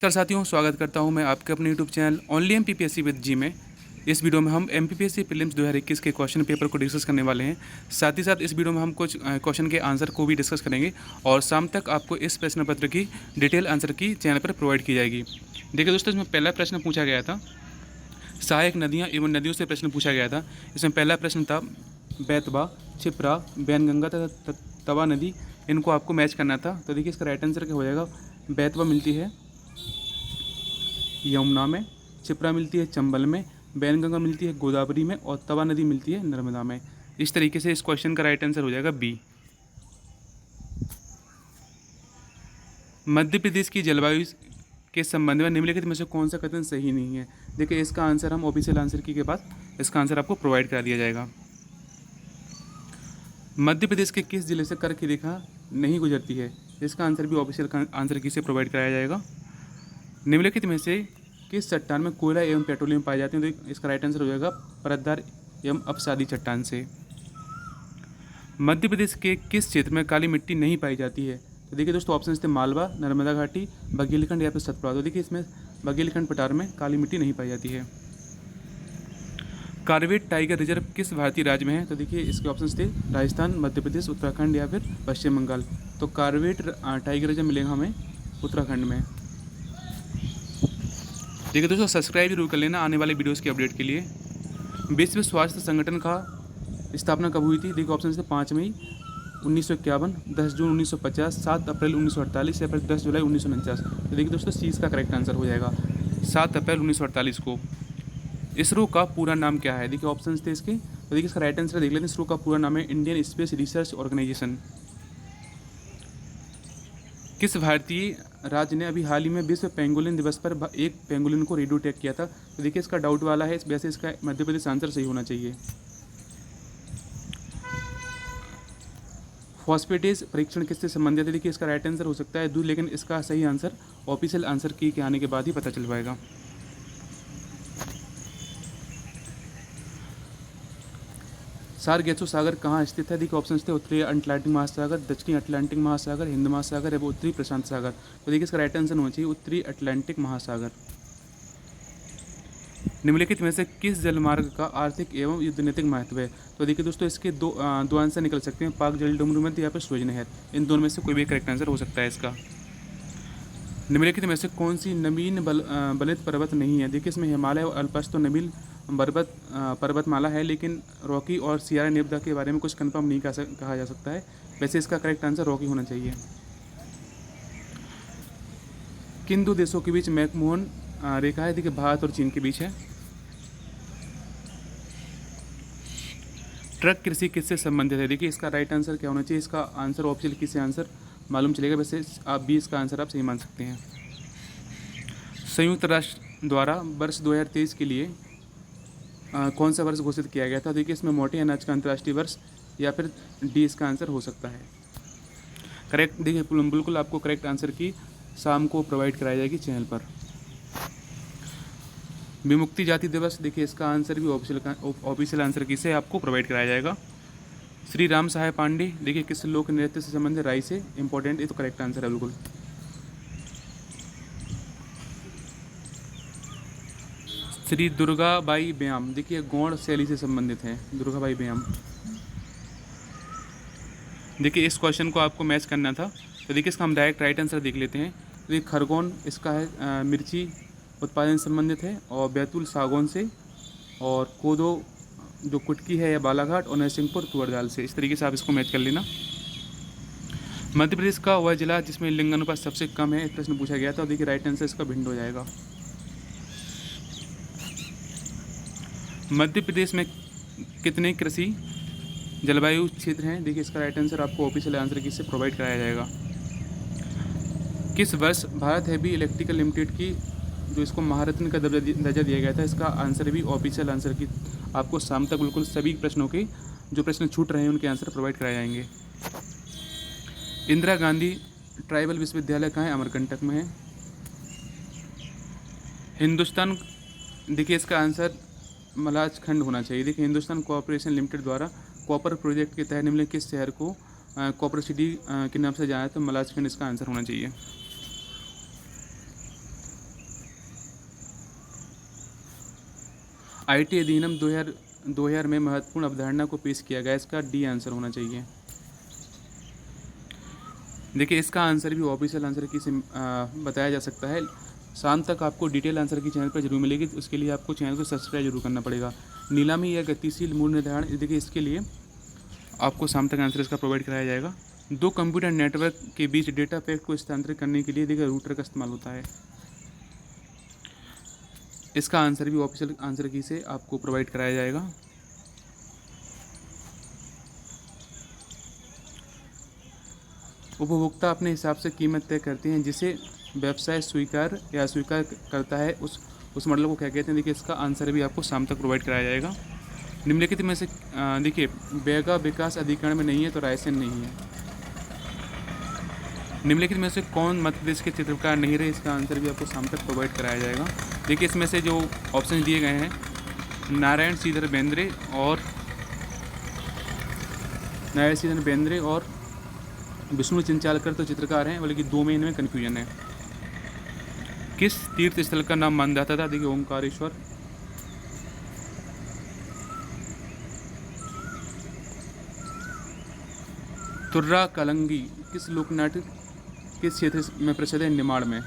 नमस्कार साथियों, स्वागत करता हूं मैं आपके अपने YouTube channel only MPPSC with जी में। इस वीडियो में हम एमपीपीएससी प्रीलिम्स 2021 के क्वेश्चन पेपर को डिस्कस करने वाले हैं। साथ ही साथ इस वीडियो में हम कुछ क्वेश्चन के आंसर को भी डिस्कस करेंगे और शाम तक आपको इस प्रश्न पत्र की डिटेल आंसर की चैनल पर प्रोवाइड की जाएगी। देखिए दोस्तों, इसमें पहला प्रश्न पूछा गया था, सहायक नदियाँ एवं नदियों से प्रश्न पूछा गया था। इसमें पहला प्रश्न था बेतवा, छिप्रा, बैनगंगा तथा तवा नदी, इनको आपको मैच करना था। तो देखिए इसका राइट आंसर क्या हो जाएगा। बेतवा मिलती है यमुना में, छिप्रा मिलती है चंबल में, बैनगंगा मिलती है गोदावरी में और तवा नदी मिलती है नर्मदा में। इस तरीके से इस क्वेश्चन का राइट आंसर हो जाएगा बी। मध्य प्रदेश की जलवायु के संबंध में निम्नलिखित में से कौन सा कथन सही नहीं है। देखिए इसका आंसर हम ऑफिशियल आंसर की के बाद इसका आंसर आपको प्रोवाइड करा दिया जाएगा। मध्य प्रदेश के किस जिले से कर्क की रेखा नहीं गुजरती है। इसका आंसर भी ऑफिशियल आंसर की से प्रोवाइड कराया जाएगा। निम्नलिखित में से किस चट्टान में कोयला एवं पेट्रोलियम पाए जाते हैं। तो इसका राइट आंसर हो जाएगा परतदार एवं अपसादी चट्टान से। मध्य प्रदेश के किस क्षेत्र में काली मिट्टी नहीं पाई जाती है। तो देखिए दोस्तों, ऑप्शन थे मालवा, नर्मदा घाटी, बघेलखंड या फिर सतपुड़ा। तो देखिए इसमें बघेलखंड पठार में काली मिट्टी नहीं पाई जाती है। कार्बेट टाइगर रिजर्व किस भारतीय राज्य में है। तो देखिए इसके ऑप्शन थे राजस्थान, मध्य प्रदेश, उत्तराखंड या फिर पश्चिम बंगाल। तो कार्बेट टाइगर रिजर्व मिलेगा हमें उत्तराखंड में। देखिए दोस्तों, सब्सक्राइब जरूर कर लेना आने वाले वीडियोस के अपडेट के लिए। विश्व स्वास्थ्य संगठन का स्थापना कब हुई थी। देखिए ऑप्शन से 5 मई 1951, 10 जून 1950, 7 अप्रैल 1948 या फिर 10 जुलाई 1949। तो देखिए दोस्तों, सी इसका करेक्ट आंसर हो जाएगा 7 अप्रैल 1948 को। इसरो का पूरा नाम क्या है। देखिए ऑप्शन थे इसके, तो देखिए इसका राइट आंसर देख लेते हैं। इसरो का पूरा नाम है इंडियन स्पेस रिसर्च ऑर्गेनाइजेशन। किस भारतीय राज्य ने अभी हाल ही में विश्व पेंगोलिन दिवस पर एक पेंगोलिन को रेडियो टैग किया था। तो देखिए इसका डाउट वाला है, वैसे इसका मध्य प्रदेश आंसर सही होना चाहिए। फॉस्फेटेज परीक्षण किससे संबंधित है। देखिए इसका राइट आंसर हो सकता है दूध, लेकिन इसका सही आंसर ऑफिशियल आंसर की के आने के बाद ही पता चल पाएगा। सारगेसो सागर कहाँ स्थित है। देखिए ऑप्शन थे उत्तरी अटलांटिक महासागर, दक्षिणी अटलांटिक महासागर, हिंद महासागर एवं उत्तरी प्रशांत सागर। तो देखिए इसका राइट आंसर होना चाहिए उत्तरी अटलांटिक महासागर। निम्नलिखित में से किस जलमार्ग का आर्थिक एवं युद्धनीतिक महत्व है। तो देखिए दोस्तों, इसके दो आंसर निकल सकते हैं, पाक जल डुमरू मध्य या फिर सूरज नहर। इन दोनों में से कोई भी करेक्ट आंसर हो सकता है इसका। निम्नलिखित में से कौन सी नवीन बलित पर्वत नहीं है। देखिए इसमें हिमालय और अल्पस तो नवीन पर्वतमाला है, लेकिन रॉकी और सियारा नेवदा के बारे में कुछ कंफर्म नहीं कहा जा सकता है। वैसे इसका करेक्ट आंसर रॉकी होना चाहिए। किन दो देशों के बीच मैकमोहन रेखा है। देखिए भारत और चीन के बीच है। ट्रक कृषि किससे संबंधित है। देखिए इसका राइट आंसर क्या होना चाहिए। इसका आंसर ऑप्शन किससे आंसर मालूम चलेगा, वैसे आप भी इसका आंसर आप सही मान सकते हैं। संयुक्त राष्ट्र द्वारा वर्ष 2023 के लिए कौन सा वर्ष घोषित किया गया था। देखिए इसमें मोटे अनाज का अंतर्राष्ट्रीय वर्ष या फिर डी इसका आंसर हो सकता है। करेक्ट, देखिए बिल्कुल आपको करेक्ट आंसर की शाम को प्रोवाइड कराई जाएगी चैनल पर। विमुक्ति जाति दिवस, देखिए इसका आंसर भी ऑफिशियल आंसर की से आपको प्रोवाइड कराया जाएगा। श्री राम सहाय पांडे, देखिए किस लोक नृत्य से संबंधित, राई से। इंपॉर्टेंट, ये तो करेक्ट आंसर है बिल्कुल। श्री दुर्गाबाई व्यायाम, देखिए गौड़ शैली से संबंधित है दुर्गाबाई व्यायाम। देखिए इस क्वेश्चन को आपको मैच करना था, तो देखिए इसका हम डायरेक्ट राइट आंसर देख लेते हैं। तो ये खरगोन इसका है मिर्ची उत्पादन से संबंधित है, और बैतूल सागौन से, और कोदो जो कुटकी है या बालाघाट, और नरसिंहपुर तुअर दाल से। इस तरीके से आप इसको मैच कर लेना। मध्य प्रदेश का वह जिला जिसमें लिंग अनुपात सबसे कम है, प्रश्न पूछा गया था। देखिए राइट आंसर इसका भिंड हो जाएगा। मध्य प्रदेश में कितने कृषि जलवायु क्षेत्र हैं। देखिए इसका राइट आंसर आपको ऑफिशियल आंसर की से प्रोवाइड कराया जाएगा। किस वर्ष भारत हैवी इलेक्ट्रिकल लिमिटेड की जो इसको महारत्न का दर्जा दिया गया था। इसका आंसर भी ऑफिशियल आंसर की आपको शाम तक बिल्कुल सभी प्रश्नों के जो प्रश्न छूट रहे हैं उनके आंसर प्रोवाइड कराए जाएंगे। इंदिरा गांधी ट्राइबल विश्वविद्यालय कहाँ है, अमरकंटक में है। हिंदुस्तान, देखिए इसका आंसर मलाजखंड होना चाहिए। देखिए हिंदुस्तान कॉर्पोरेशन लिमिटेड द्वारा कॉपर प्रोजेक्ट के तहत निम्नलिखित किस शहर को कॉपर सिटी के नाम से जाना है। तो मलाजखंड इसका आंसर होना चाहिए। IT अधिनियम 2000 में महत्वपूर्ण अवधारणा को पेश किया गया, इसका डी आंसर होना चाहिए। देखिए इसका आंसर भी ऑफिशियल आंसर की से बताया जा सकता है। शाम तक आपको डिटेल आंसर की चैनल पर जरूर मिलेगी, तो उसके लिए आपको चैनल को सब्सक्राइब जरूर करना पड़ेगा। नीलामी या गतिशील मूल्य निर्धारण, देखिए इसके लिए आपको शाम तक आंसर इसका प्रोवाइड कराया जाएगा। दो कंप्यूटर नेटवर्क के बीच डेटा पैकेट को स्थानांतरित करने के लिए देखिए रूटर का इस्तेमाल होता है। इसका आंसर भी ऑफिशियल आंसर की से आपको प्रोवाइड कराया जाएगा। उपभोक्ता अपने हिसाब से कीमत तय करते हैं, जिसे व्यवसाय स्वीकार या अस्वीकार करता है, उस मॉडल को क्या कहते हैं। देखिए इसका आंसर भी आपको शाम तक प्रोवाइड कराया जाएगा। निम्नलिखित में से देखिए बेगा विकास अधिकरण में नहीं है तो रायसेन नहीं है। निम्नलिखित में से कौन मध्य प्रदेश के चित्रकार नहीं रहे, इसका आंसर भी आपको शाम तक प्रोवाइड कराया जाएगा। देखिए इसमें से जो ऑप्शन दिए गए हैं, नारायण श्रीधर बेंद्रे और विष्णु चिंचालकर तो चित्रकार हैं, बल्कि दो में इनमें कन्फ्यूजन है। किस तीर्थ स्थल का नाम मानदाता था, देखिए ओंकारेश्वर। तुर्रा कलंगी किस लोकनाट्य किस क्षेत्र में प्रसिद्ध है, निमाड़ में।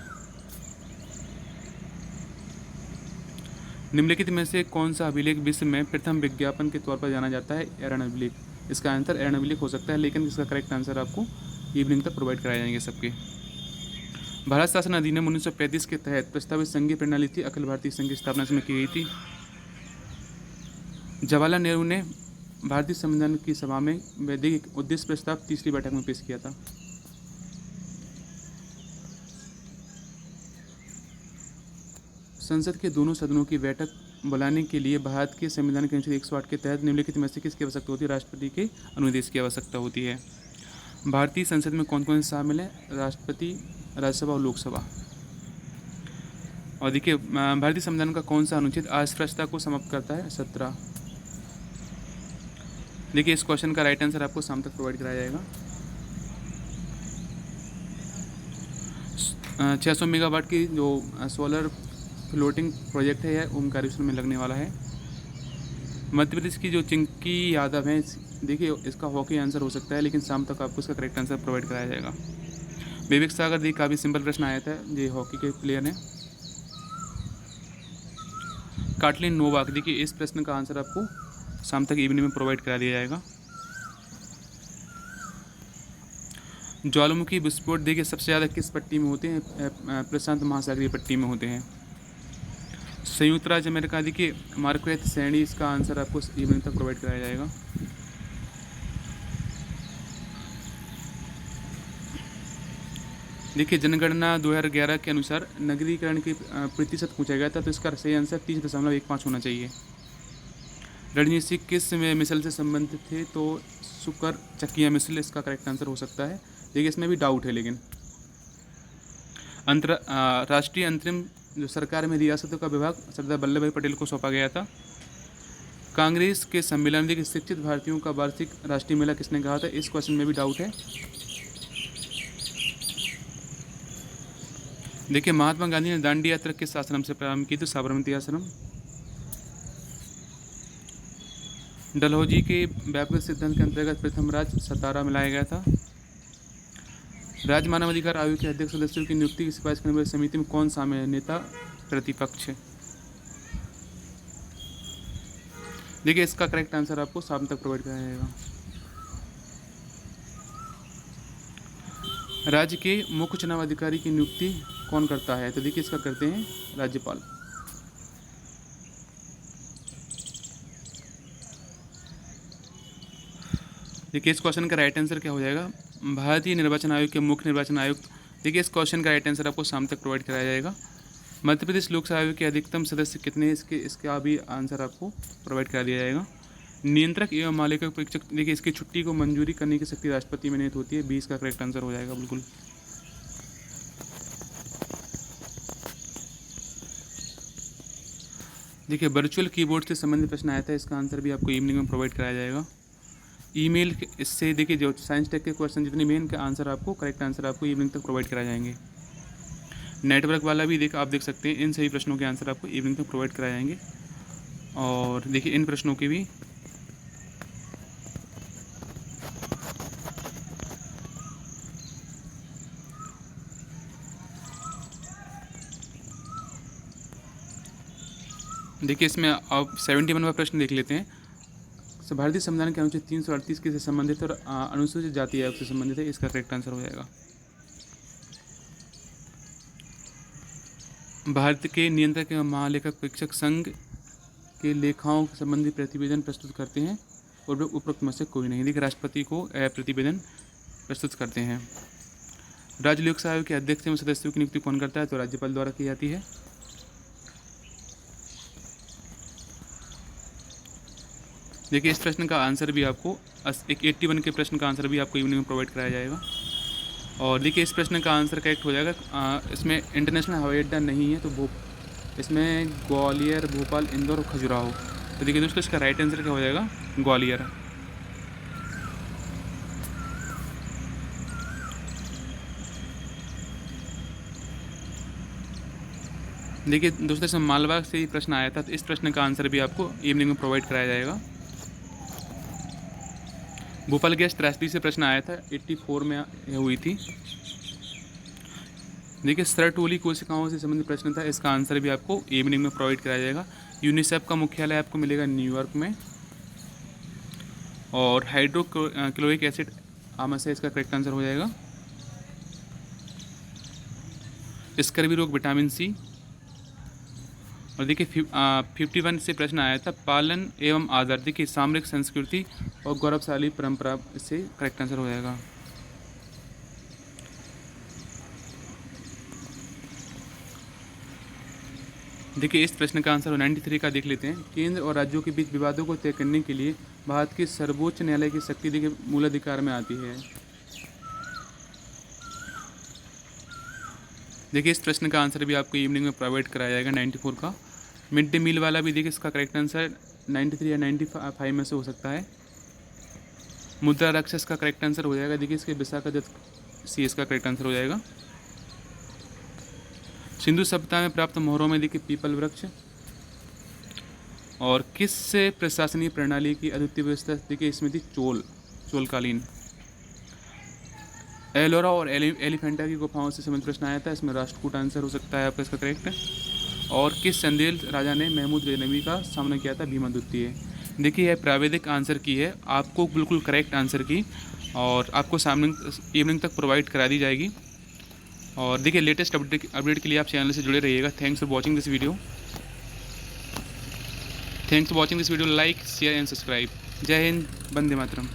निम्नलिखित में से कौन सा अभिलेख विश्व में प्रथम विज्ञापन के तौर पर जाना जाता है, एरन अभिलेख। इसका आंसर एरन अभिलेख हो सकता है, लेकिन इसका करेक्ट आंसर आपको इवनिंग तक प्रोवाइड कराए जाएंगे सबके। भारत शासन अधिनियम 1935 के तहत प्रस्तावित संघीय प्रणाली थी, अखिल भारतीय संघ की स्थापना इसमें की गई थी। जवाहरलाल नेहरू ने भारतीय संविधान की सभा में वैदिक उद्देश्य प्रस्ताव तीसरी बैठक में पेश किया था। संसद के दोनों सदनों की बैठक बुलाने के लिए भारत के संविधान के अनुच्छेद 108 के तहत निम्नलिखित में से किसकी आवश्यकता होती है, राष्ट्रपति के अनुदेश की आवश्यकता होती है। भारतीय संसद में कौन कौन से शामिल हैं, राष्ट्रपति, राज्यसभा और लोकसभा। और देखिए भारतीय संविधान का कौन सा अनुच्छेद अस्पृश्यता को समाप्त करता है, 17। देखिए इस क्वेश्चन का राइट आंसर आपको शाम तक प्रोवाइड कराया जाएगा। 600 मेगावाट की जो सोलर फ्लोटिंग प्रोजेक्ट है यह ओमकारेश्वर में लगने वाला है। मध्य प्रदेश की जो चिंकी यादव हैं, देखिए इसका हॉकी आंसर हो सकता है, लेकिन शाम तक आपको इसका करेक्ट आंसर प्रोवाइड कराया जाएगा। विवेक सागर, देखिए काफ़ी सिंपल प्रश्न आया था, ये हॉकी के प्लेयर हैं। काटलिन नोवाक, देखिए इस प्रश्न का आंसर आपको शाम तक इवनिंग में प्रोवाइड करा दिया जाएगा। ज्वालामुखी विस्फोट देखिए सबसे ज़्यादा किस पट्टी में होते हैं, प्रशांत महासागरीय पट्टी में होते हैं। संयुक्त राज्य अमेरिका, देखिए मार्क्वेथ श्रेणी, इसका आंसर आपको इवनिंग तक प्रोवाइड कराया जाएगा। देखिए जनगणना 2011 के अनुसार नगरीकरण के प्रतिशत पूछा गया था, तो इसका सही आंसर 30.15 होना चाहिए। रणजीत सिंह किस मिसल से संबंधित थे, तो शुक्र चकिया मिसल इसका करेक्ट आंसर हो सकता है। देखिए इसमें भी डाउट है, लेकिन राष्ट्रीय अंतरिम जो सरकार में रियासतों का विभाग सरदार वल्लभ भाई पटेल को सौंपा गया था। कांग्रेस के सम्मेलन, देखिए शिक्षित भारतीयों का वार्षिक राष्ट्रीय मेला किसने कहा था, इस क्वेश्चन में भी डाउट है। देखिए महात्मा गांधी ने दांडी यात्रा किस आश्रम से प्रारंभ की, तो साबरमती आश्रम। डलहौजी के व्यापक सिद्धांत के अंतर्गत प्रथम राज्य सतारा में लाया गया था। राज्य मानवाधिकार आयोग के अध्यक्ष सदस्यों की नियुक्ति की सिफारिश करने वाली समिति में कौन शामिल है, नेता प्रतिपक्ष। देखिए इसका करेक्ट आंसर आपको शाम तक प्रोवाइड कराया जाएगा। राज्य के मुख्य चुनाव अधिकारी की नियुक्ति कौन करता है, तो देखिए इसका करते हैं राज्यपाल। देखिए इस क्वेश्चन का राइट आंसर क्या हो जाएगा, भारतीय निर्वाचन आयोग के मुख्य निर्वाचन आयुक्त। देखिए इस क्वेश्चन का राइट आंसर आपको शाम तक प्रोवाइड कराया जाएगा। मध्य प्रदेश लोकसभा आयोग के अधिकतम सदस्य कितने हैं, इसका भी आंसर आपको प्रोवाइड करा दिया जाएगा। नियंत्रक एवं मालिक परीक्षक, देखिए इसकी छुट्टी को मंजूरी करने की शक्ति राष्ट्रपति में निहित होती है, 20 का करेक्ट आंसर हो जाएगा बिल्कुल। देखिए वर्चुअल कीबोर्ड से संबंधित प्रश्न आया था, इसका आंसर भी आपको इवनिंग में प्रोवाइड कराया जाएगा। ईमेल इससे देखिए जो साइंस टेक के क्वेश्चन जितने मेन का आंसर आपको करेक्ट आंसर आपको इवनिंग तक प्रोवाइड कराए जाएंगे। नेटवर्क वाला भी आप देख सकते हैं, इन सभी प्रश्नों के आंसर आपको इवनिंग तक प्रोवाइड कराए जाएंगे। और देखिए इन प्रश्नों की भी देखिए इसमें आप 71वां प्रश्न देख लेते हैं। भारतीय संविधान के अनुच्छेद 338 किससे संबंधित है और अनुसूचित जाति आयोग से संबंधित है। इसका करेक्ट आंसर हो जाएगा। भारत के नियंत्रक एवं महालेखक परीक्षक संघ के लेखाओं संबंधी प्रतिवेदन प्रस्तुत करते हैं और उपरोक्त में से कोई नहीं। देखिए राष्ट्रपति को प्रतिवेदन प्रस्तुत करते हैं। राज्य लोक सेवा आयोग के अध्यक्ष एवं सदस्यों की नियुक्ति कौन करता है, तो राज्यपाल द्वारा की जाती है। देखिए इस प्रश्न का आंसर भी आपको 81 के प्रश्न का आंसर भी आपको इवनिंग में प्रोवाइड कराया जाएगा। और देखिए इस प्रश्न का आंसर करेक्ट हो जाएगा। इसमें इंटरनेशनल हवाई अड्डा नहीं है, तो इसमें ग्वालियर, भोपाल, इंदौर और खजुराहो। तो देखिए दोस्तों इसका राइट आंसर क्या हो जाएगा, ग्वालियर। देखिए दोस्तों इसमें मालवा से ही प्रश्न आया था, तो इस प्रश्न का आंसर भी आपको इवनिंग में प्रोवाइड कराया जाएगा। भोपाल गैस त्रासदी से प्रश्न आया था, 84 में हुई थी। देखिए सरटोली कोशिकाओं से संबंधित प्रश्न था, इसका आंसर भी आपको इवनिंग में प्रोवाइड कराया जाएगा। यूनिसेफ का मुख्यालय आपको मिलेगा न्यूयॉर्क में। और हाइड्रोक्लोरिक एसिड आम से इसका करेक्ट आंसर हो जाएगा। स्कर्वी रोग विटामिन सी। और देखिए 51 से प्रश्न आया था, पालन एवं आदर। देखिए सामरिक संस्कृति और गौरवशाली परंपरा, इससे करेक्ट आंसर हो जाएगा। देखिए इस प्रश्न का आंसर 93 का देख लेते हैं। केंद्र और राज्यों के बीच विवादों को तय करने के लिए भारत के सर्वोच्च न्यायालय की शक्ति देखिए मूल अधिकार में आती है। देखिए इस प्रश्न का आंसर भी आपको इवनिंग में प्रोवाइड कराया जाएगा 94 का। मिड डे मील वाला भी देखिए इसका करेक्ट आंसर 93 या 95 में से हो सकता है। मुद्रा राक्षस का करेक्ट आंसर हो जाएगा। देखिए इसके विशाखा दत्त सी इसका करेक्ट आंसर हो जाएगा। सिंधु सभ्यता में प्राप्त मोहरों में देखिए पीपल वृक्ष। और किस प्रशासनिक प्रणाली की अद्वितीय व्यवस्था देखिए इसमें थी चोलकालीन। एलोरा और एलिफेंटा की गुफाओं से संबंधित प्रश्न आया था, इसमें राष्ट्रकूट आंसर हो सकता है आपका इसका करेक्ट। और किस चंदेल राजा ने महमूद गजनवी का सामना किया था, भीमा द्वितीय। देखिए यह प्राविधिक आंसर की है, आपको बिल्कुल करेक्ट आंसर की और आपको सामने इवनिंग तक प्रोवाइड करा दी जाएगी। और देखिए लेटेस्ट अपडेट के लिए आप चैनल से जुड़े रहिएगा। Thanks for watching this video. Like share and subscribe. जय हिंद, वंदे मातरम।